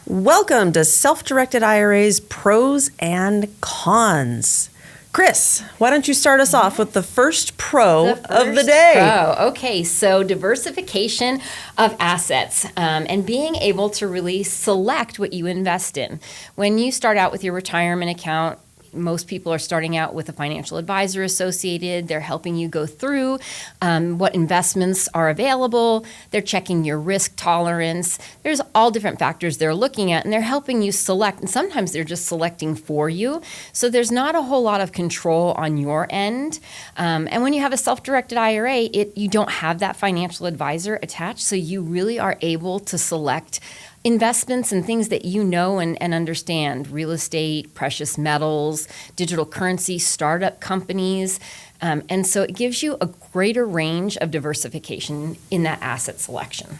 Welcome to Self-Directed IRAs Pros and Cons. Chris, why don't you start us off with the first pro of the day? Okay, so diversification of assets and being able to really select what you invest in. When you start out with your retirement account, most people are starting out with a financial advisor associated. They're helping you go through what investments are available. They're checking your risk tolerance. There's all different factors they're looking at, and they're helping you select. And sometimes they're just selecting for you. So there's not a whole lot of control on your end. And when you have a self-directed IRA, you don't have that financial advisor attached. So you really are able to select investments and things that you know and understand: real estate, precious metals, digital currency, startup companies. And so it gives you a greater range of diversification in that asset selection.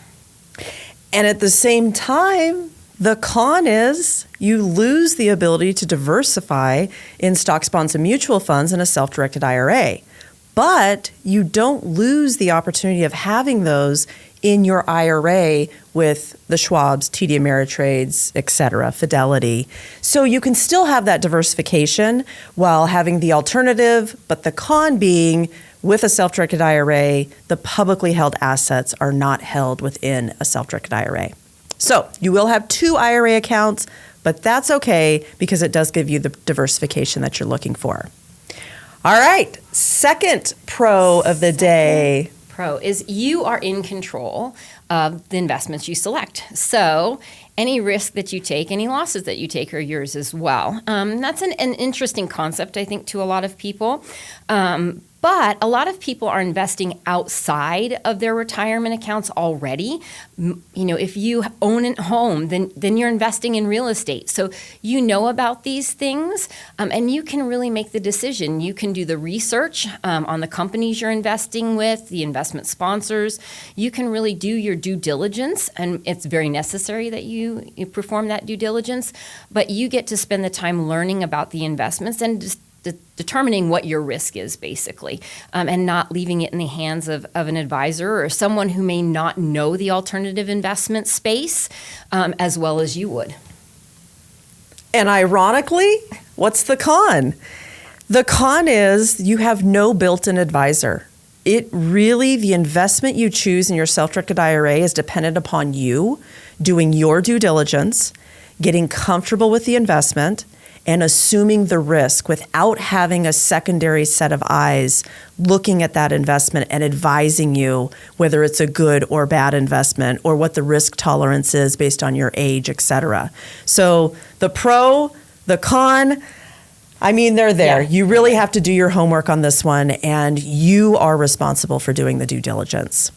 And at the same time, the con is you lose the ability to diversify in stocks, bonds, and mutual funds in a self-directed IRA. But you don't lose the opportunity of having those in your IRA with the Schwabs, TD Ameritrades, et cetera, Fidelity. So you can still have that diversification while having the alternative, but the con being with a self-directed IRA, the publicly held assets are not held within a self-directed IRA. So you will have two IRA accounts, but that's okay because it does give you the diversification that you're looking for. All right, second pro of the day. Pro is you are in control of the investments you select. So any risk that you take, any losses that you take are yours as well. That's an interesting concept, I think, to a lot of people. But a lot of people are investing outside of their retirement accounts already. If you own a home, then you're investing in real estate. So you know about these things, and you can really make the decision. You can do the research on the companies you're investing with, the investment sponsors. You can really do your due diligence, and it's very necessary that you perform that due diligence. But you get to spend the time learning about the investments and just determining what your risk is, basically, and not leaving it in the hands of an advisor or someone who may not know the alternative investment space as well as you would. And ironically, what's the con? The con is you have no built-in advisor. The investment you choose in your self-directed IRA is dependent upon you doing your due diligence, getting comfortable with the investment, and assuming the risk without having a secondary set of eyes looking at that investment and advising you whether it's a good or bad investment or what the risk tolerance is based on your age, et cetera. So the pro, the con, they're there. Yeah. You really have to do your homework on this one, and you are responsible for doing the due diligence.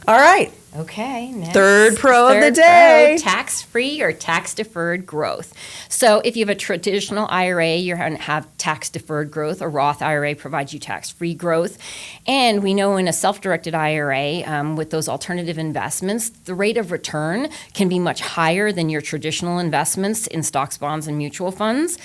All right. Okay, next. Third pro of the day. Tax-free or tax-deferred growth. So if you have a traditional IRA, you're going to have tax-deferred growth. A Roth IRA provides you tax-free growth. And we know in a self-directed IRA, with those alternative investments, the rate of return can be much higher than your traditional investments in stocks, bonds, and mutual funds.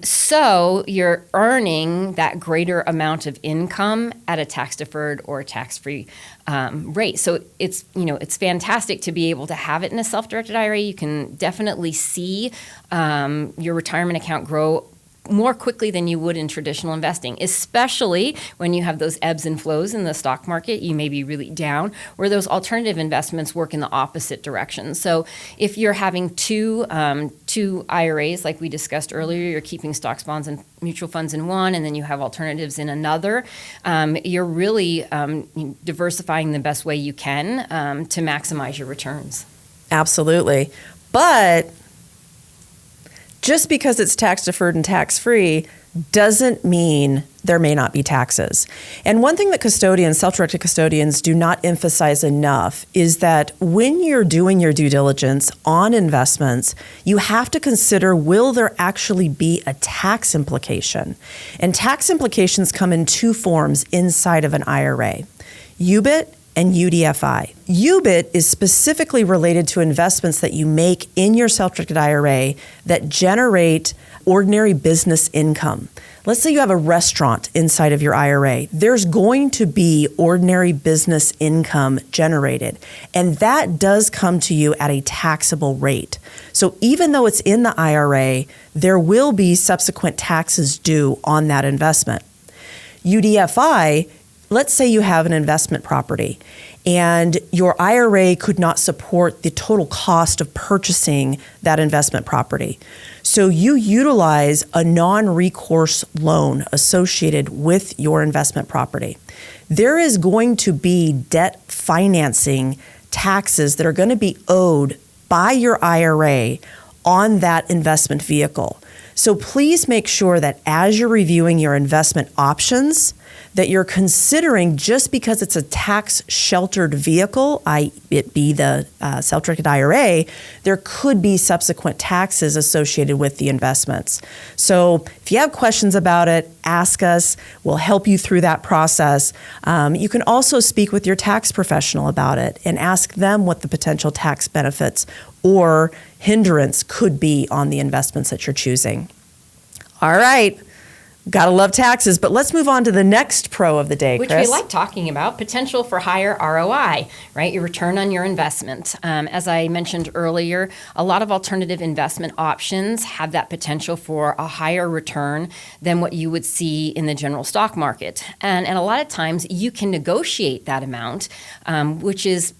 So you're earning that greater amount of income at a tax-deferred or tax-free rate. So it's fantastic to be able to have it in a self-directed IRA. You can definitely see your retirement account grow more quickly than you would in traditional investing, especially when you have those ebbs and flows in the stock market. You may be really down, where those alternative investments work in the opposite direction. So if you're having two IRAs, like we discussed earlier, you're keeping stocks, bonds, and mutual funds in one, and then you have alternatives in another, you're really diversifying the best way you can to maximize your returns. Absolutely. But just because it's tax-deferred and tax-free doesn't mean there may not be taxes. And one thing that self-directed custodians do not emphasize enough is that when you're doing your due diligence on investments, you have to consider, will there actually be a tax implication? And tax implications come in two forms inside of an IRA: UBIT and UDFI. UBIT is specifically related to investments that you make in your self-directed IRA that generate ordinary business income. Let's say you have a restaurant inside of your IRA. There's going to be ordinary business income generated, and that does come to you at a taxable rate. So even though it's in the IRA, there will be subsequent taxes due on that investment. UDFI, let's say you have an investment property and your IRA could not support the total cost of purchasing that investment property. So you utilize a non-recourse loan associated with your investment property. There is going to be debt financing taxes that are going to be owed by your IRA on that investment vehicle. So please make sure that as you're reviewing your investment options, that you're considering, just because it's a tax-sheltered vehicle, it be the self-directed IRA, there could be subsequent taxes associated with the investments. So if you have questions about it, ask us. We'll help you through that process. You can also speak with your tax professional about it and ask them what the potential tax benefits or hindrance could be on the investments that you're choosing. All right. Gotta love taxes, but let's move on to the next pro of the day, Which Chris. we like talking about, potential for higher ROI, right? Your return on your investment. As I mentioned earlier, a lot of alternative investment options have that potential for a higher return than what you would see in the general stock market. And a lot of times you can negotiate that amount, which is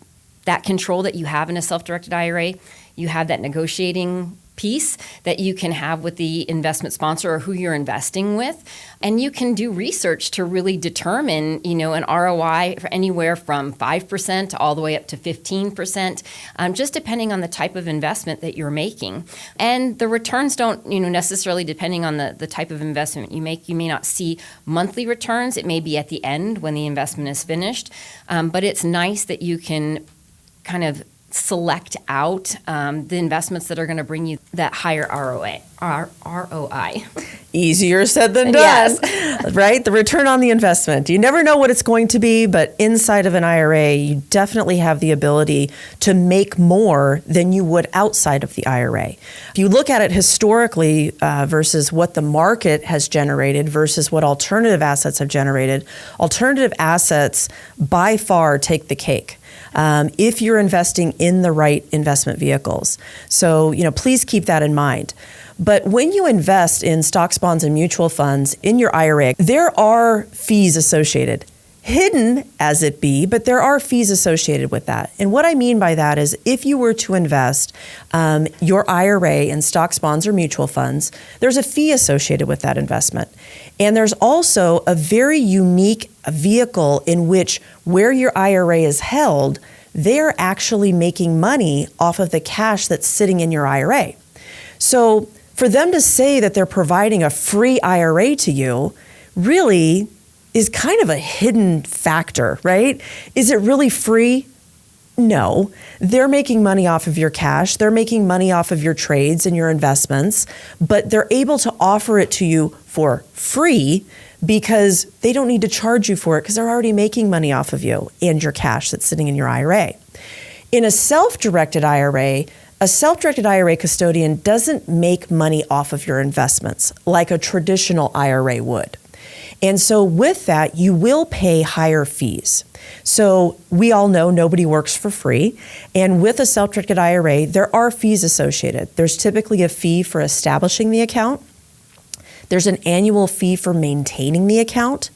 that control that you have in a self-directed IRA. You have that negotiating piece that you can have with the investment sponsor or who you're investing with. And you can do research to really determine, an ROI for anywhere from 5% all the way up to 15%, just depending on the type of investment that you're making. And the returns don't, necessarily depending on the type of investment you make. You may not see monthly returns. It may be at the end when the investment is finished. But it's nice that you can kind of select out the investments that are going to bring you that higher ROI. Easier said than done, yes. Right? The return on the investment. You never know what it's going to be, but inside of an IRA, you definitely have the ability to make more than you would outside of the IRA. If you look at it historically versus what the market has generated versus what alternative assets have generated, alternative assets by far take the cake. If you're investing in the right investment vehicles. So, please keep that in mind. But when you invest in stocks, bonds, and mutual funds in your IRA, there are fees associated. Hidden as it be, but there are fees associated with that. And what I mean by that is if you were to invest your IRA in stocks, bonds, or mutual funds, there's a fee associated with that investment. And there's also a very unique vehicle in which where your IRA is held, they're actually making money off of the cash that's sitting in your IRA. So for them to say that they're providing a free IRA to you really is kind of a hidden factor, right? Is it really free? No. They're making money off of your cash. They're making money off of your trades and your investments, but they're able to offer it to you for free because they don't need to charge you for it because they're already making money off of you and your cash that's sitting in your IRA. In a self-directed IRA, a self-directed IRA custodian doesn't make money off of your investments like a traditional IRA would. And so with that, you will pay higher fees. So we all know nobody works for free. And with a self-directed IRA, there are fees associated. There's typically a fee for establishing the account. There's an annual fee for maintaining the account.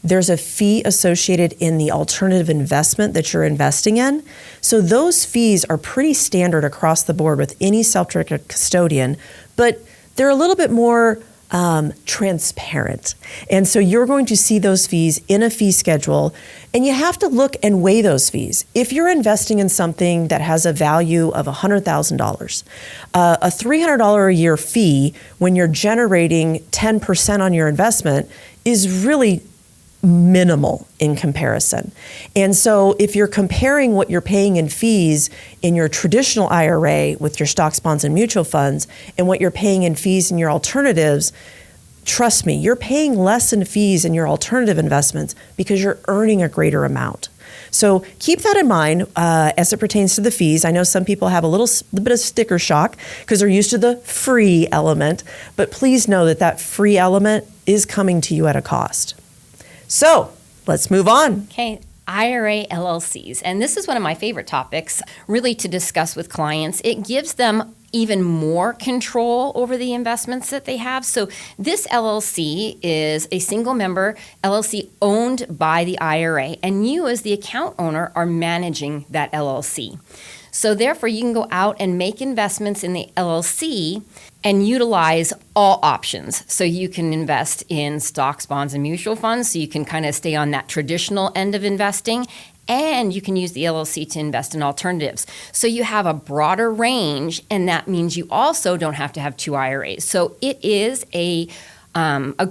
There's a fee associated in the alternative investment that you're investing in. So those fees are pretty standard across the board with any self-directed custodian, but they're a little bit more transparent. And so you're going to see those fees in a fee schedule, and you have to look and weigh those fees. If you're investing in something that has a value of $100,000, a $300 a year fee when you're generating 10% on your investment is really minimal in comparison. And so if you're comparing what you're paying in fees in your traditional IRA with your stocks, bonds, and mutual funds and what you're paying in fees in your alternatives, trust me, you're paying less in fees in your alternative investments because you're earning a greater amount. So keep that in mind as it pertains to the fees. I know some people have a little bit of sticker shock because they're used to the free element, but please know that that free element is coming to you at a cost. So let's move on. Okay. IRA LLCs. And this is one of my favorite topics, really, to discuss with clients. It gives them even more control over the investments that they have. So this LLC is a single member LLC owned by the IRA, and you as the account owner are managing that LLC. So therefore, you can go out and make investments in the LLC and utilize all options. So you can invest in stocks, bonds, and mutual funds, so you can kind of stay on that traditional end of investing. And you can use the LLC to invest in alternatives. So you have a broader range, and that means you also don't have to have two IRAs. So it is a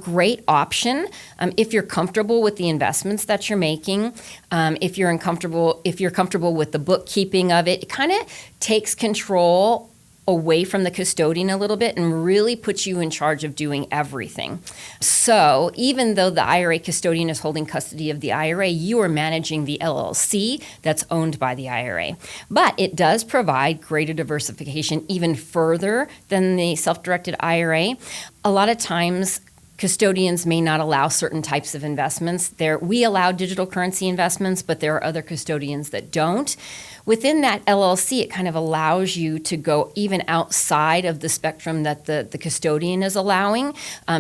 great option if you're comfortable with the investments that you're making. If you're comfortable with the bookkeeping of it, it kind of takes control away from the custodian a little bit and really puts you in charge of doing everything. So even though the IRA custodian is holding custody of the IRA, you are managing the LLC that's owned by the IRA. But it does provide greater diversification even further than the self-directed IRA. A lot of times, custodians may not allow certain types of investments. We allow digital currency investments, but there are other custodians that don't. Within that LLC, it kind of allows you to go even outside of the spectrum that the custodian is allowing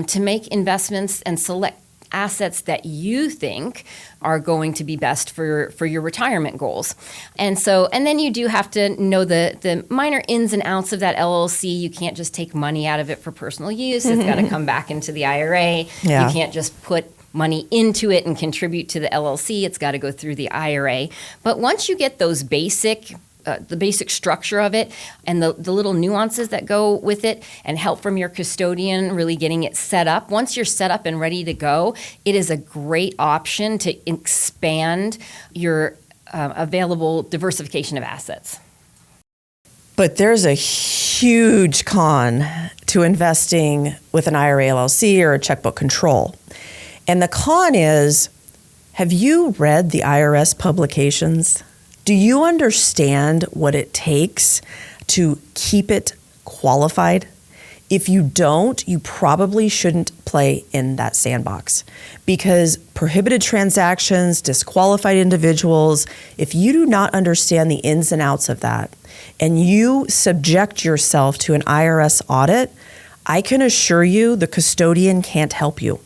to make investments and select assets that you think are going to be best for your retirement goals. And then you do have to know the minor ins and outs of that LLC. You can't just take money out of it for personal use. It's got to come back into the IRA. Yeah. You can't just put money into it and contribute to the LLC. It's got to go through the IRA. But once you get those the basic structure of it and the little nuances that go with it and help from your custodian really getting it set up, once you're set up and ready to go, it is a great option to expand your available diversification of assets. But there's a huge con to investing with an IRA LLC or a checkbook control. And the con is, have you read the IRS publications? Do you understand what it takes to keep it qualified? If you don't, you probably shouldn't play in that sandbox, because prohibited transactions, disqualified individuals, if you do not understand the ins and outs of that, and you subject yourself to an IRS audit, I can assure you the custodian can't help you.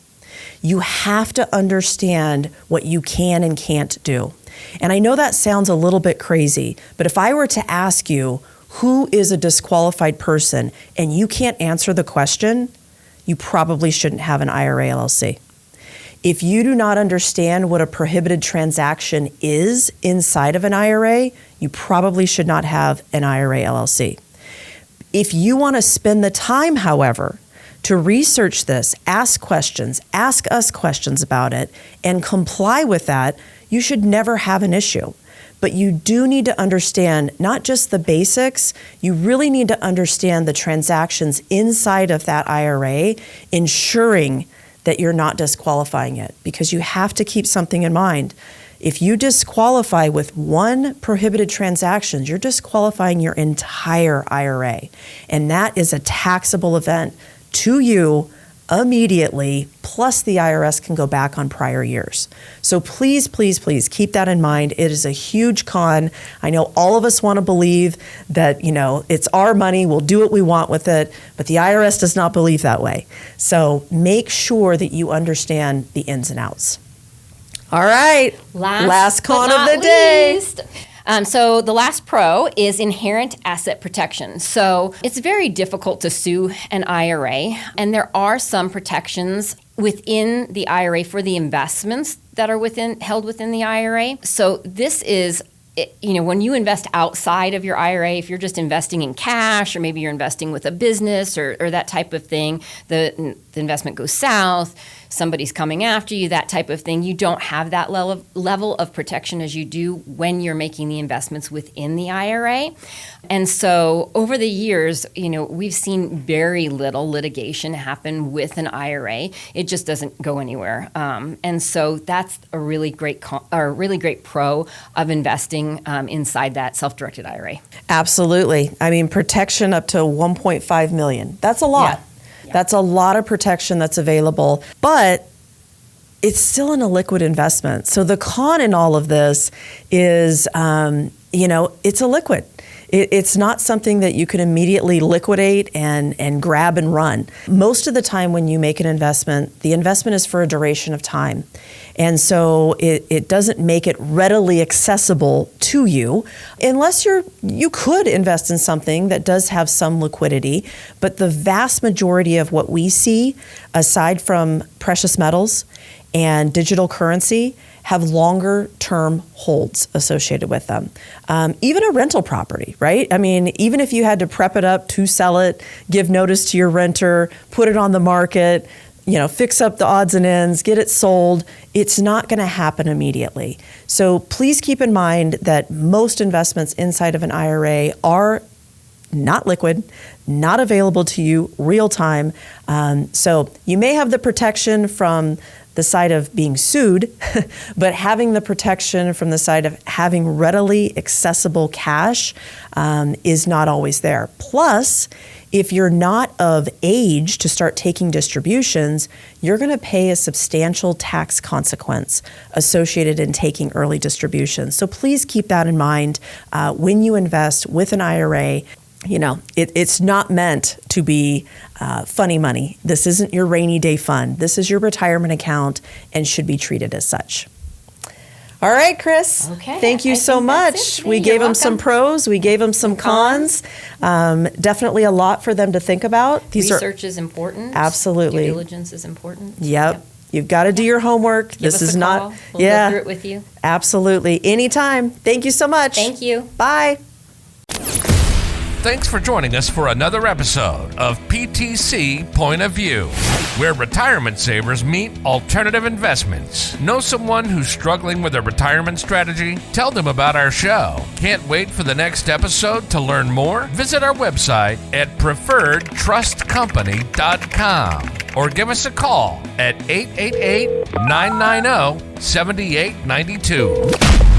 You have to understand what you can and can't do. And I know that sounds a little bit crazy, but if I were to ask you, who is a disqualified person, and you can't answer the question, you probably shouldn't have an IRA LLC. If you do not understand what a prohibited transaction is inside of an IRA, you probably should not have an IRA LLC. If you want to spend the time, however, to research this, ask questions, ask us questions about it, and comply with that, you should never have an issue. But you do need to understand not just the basics, you really need to understand the transactions inside of that IRA, ensuring that you're not disqualifying it, because you have to keep something in mind. If you disqualify with one prohibited transaction, you're disqualifying your entire IRA. And that is a taxable event to you immediately, plus the IRS can go back on prior years. So please, please, please keep that in mind. It is a huge con. I know all of us want to believe that, it's our money, we'll do what we want with it, but the IRS does not believe that way. So make sure that you understand the ins and outs. All right, last con of the day. So the last pro is inherent asset protection. So it's very difficult to sue an IRA, and there are some protections within the IRA for the investments that are held within the IRA. So this is when you invest outside of your IRA, if you're just investing in cash, or maybe you're investing with a business or that type of thing, the investment goes south, somebody's coming after you, that type of thing, you don't have that level of protection as you do when you're making the investments within the IRA. And so over the years, we've seen very little litigation happen with an IRA. It just doesn't go anywhere. And so that's a really great pro of investing inside that self-directed IRA. Absolutely. I mean, protection up to $1.5 million. That's a lot. Yeah. That's a lot of protection that's available, but it's still an illiquid investment. So the con in all of this is, it's illiquid. It's not something that you can immediately liquidate and grab and run. Most of the time when you make an investment, the investment is for a duration of time. And so it doesn't make it readily accessible to you unless you could invest in something that does have some liquidity. But the vast majority of what we see, aside from precious metals and digital currency, have longer term holds associated with them. Even a rental property, right? I mean, even if you had to prep it up to sell it, give notice to your renter, put it on the market, fix up the odds and ends, get it sold, it's not going to happen immediately. So please keep in mind that most investments inside of an IRA are not liquid, not available to you real time. So you may have the protection from the side of being sued, but having the protection from the side of having readily accessible cash is not always there. Plus, if you're not of age to start taking distributions, you're going to pay a substantial tax consequence associated in taking early distributions. So please keep that in mind when you invest with an IRA. It's not meant to be funny money. This isn't your rainy day fund. This is your retirement account and should be treated as such. All right, Chris. Okay. Thank you so much. We gave them some pros. We gave them some cons. Definitely a lot for them to think about. Research is important. Absolutely. Due diligence is important. Yep. You've got to do your homework. Give us a call. We'll go through it with you. Absolutely. Anytime. Thank you so much. Thank you. Bye. Thanks for joining us for another episode of PTC Point of View, where retirement savers meet alternative investments. Know someone who's struggling with a retirement strategy? Tell them about our show. Can't wait for the next episode to learn more? Visit our website at preferredtrustcompany.com or give us a call at 888-990-7892.